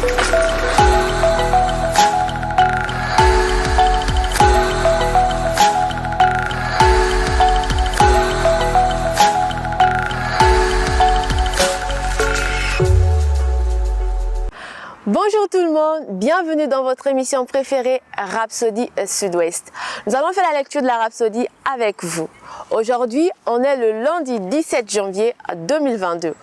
Bonjour tout le monde, bienvenue dans votre émission préférée Rhapsody Sud-Ouest. Nous allons faire la lecture de la Rhapsody avec vous. Aujourd'hui, on est le lundi 17 janvier 2022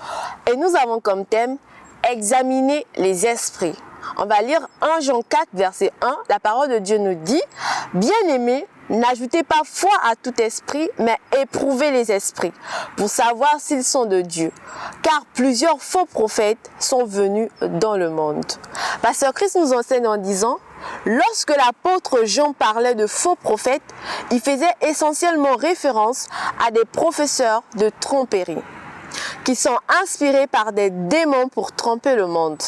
et nous avons comme thème examiner les esprits. On va lire 1 Jean 4 verset 1. La parole de Dieu nous dit: bien-aimés, n'ajoutez pas foi à tout esprit, mais éprouvez les esprits, pour savoir s'ils sont de Dieu. Car plusieurs faux prophètes sont venus dans le monde. Pasteur Christ nous enseigne en disant: lorsque l'apôtre Jean parlait de faux prophètes, il faisait essentiellement référence à des professeurs de tromperie, qui sont inspirés par des démons pour tromper le monde.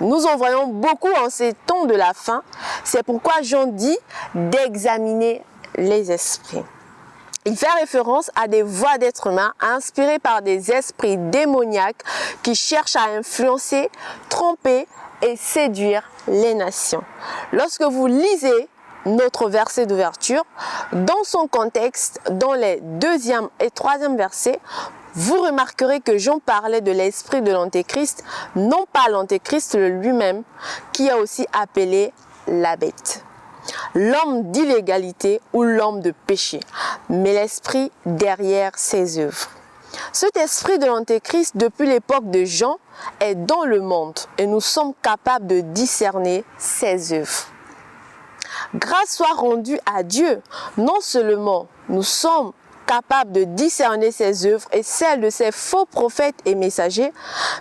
Nous en voyons beaucoup en ces temps de la fin. C'est pourquoi Jean dit d'examiner les esprits. Il fait référence à des voix d'êtres humains inspirées par des esprits démoniaques qui cherchent à influencer, tromper et séduire les nations. Lorsque vous lisez notre verset d'ouverture, dans son contexte, dans les 2e et 3e versets, vous remarquerez que Jean parlait de l'esprit de l'antéchrist, non pas l'antéchrist lui-même, qui est aussi appelé la bête, l'homme d'illégalité ou l'homme de péché, mais l'esprit derrière ses œuvres. Cet esprit de l'antéchrist, depuis l'époque de Jean, est dans le monde et nous sommes capables de discerner ses œuvres. Grâce soit rendue à Dieu, non seulement nous sommes capables de discerner ses œuvres et celles de ses faux prophètes et messagers,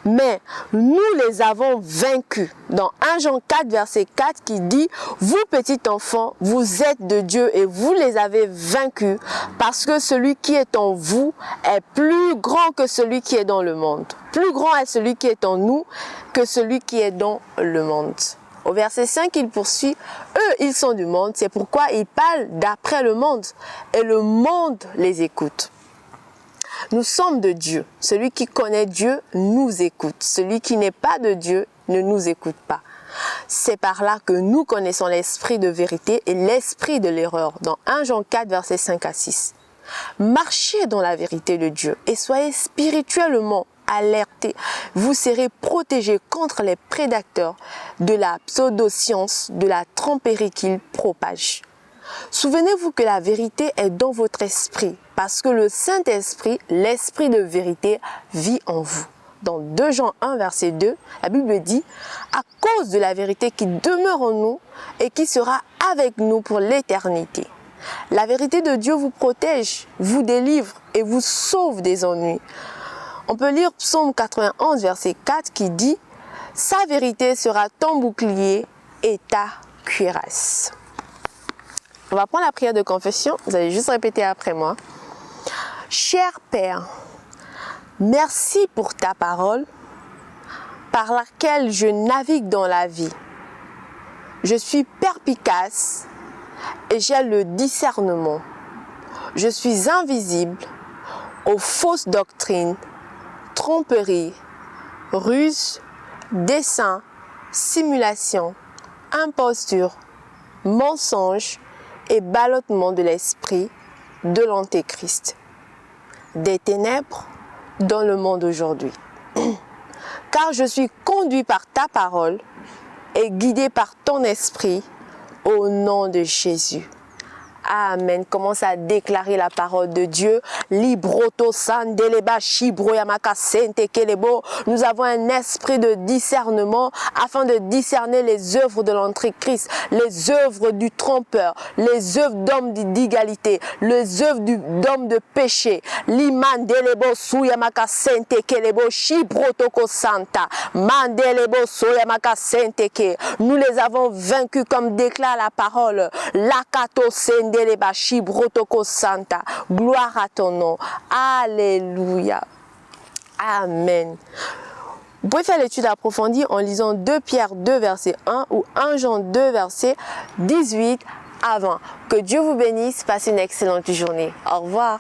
mais nous les avons vaincus. Dans 1 Jean 4 verset 4 qui dit: vous petits enfants, vous êtes de Dieu et vous les avez vaincus, parce que celui qui est en vous est plus grand que celui qui est dans le monde. Plus grand est celui qui est en nous que celui qui est dans le monde. Au verset 5, il poursuit: eux, ils sont du monde, c'est pourquoi ils parlent d'après le monde, et le monde les écoute. Nous sommes de Dieu. Celui qui connaît Dieu nous écoute. Celui qui n'est pas de Dieu ne nous écoute pas. C'est par là que nous connaissons l'esprit de vérité et l'esprit de l'erreur, dans 1 Jean 4, versets 5 à 6. Marchez dans la vérité de Dieu et soyez spirituellement alertés. Vous serez protégés contre les prédateurs de la pseudo-science, de la tromperie qu'ils propagent. Souvenez-vous que la vérité est dans votre esprit, parce que le Saint-Esprit, l'esprit de vérité, vit en vous. Dans 2 Jean 1, verset 2, la Bible dit: à cause de la vérité qui demeure en nous et qui sera avec nous pour l'éternité. La vérité de Dieu vous protège, vous délivre et vous sauve des ennuis. On peut lire Psaume 91, verset 4 qui dit: sa vérité sera ton bouclier et ta cuirasse. On va prendre la prière de confession, vous allez juste répéter après moi. Cher Père, merci pour ta parole par laquelle je navigue dans la vie. Je suis perspicace et j'ai le discernement. Je suis invisible aux fausses doctrines, tromperies, ruses, desseins, simulation, imposture, mensonges et ballottement de l'esprit de l'antéchrist, des ténèbres dans le monde aujourd'hui. Car je suis conduit par ta parole et guidé par ton esprit au nom de Jésus. Amen. Commence à déclarer la parole de Dieu. Libroto sandeleba shibroyamaka sente kelebo. Nous avons un esprit de discernement afin de discerner les œuvres de l'antéchrist, les œuvres du trompeur, les œuvres d'hommes d'égalité, les œuvres d'hommes de péché. Limandelebo suyamaka sente kelebo shibrotoko santa. Mandelebo suyamaka sente ke. Nous les avons vaincus comme déclare la parole. Lakato sende. Gloire à ton nom. Alléluia. Amen. Vous pouvez faire l'étude approfondie en lisant 2 Pierre 2 verset 1 ou 1 Jean 2 verset 18 à 20. Que Dieu vous bénisse. Passez une excellente journée. Au revoir.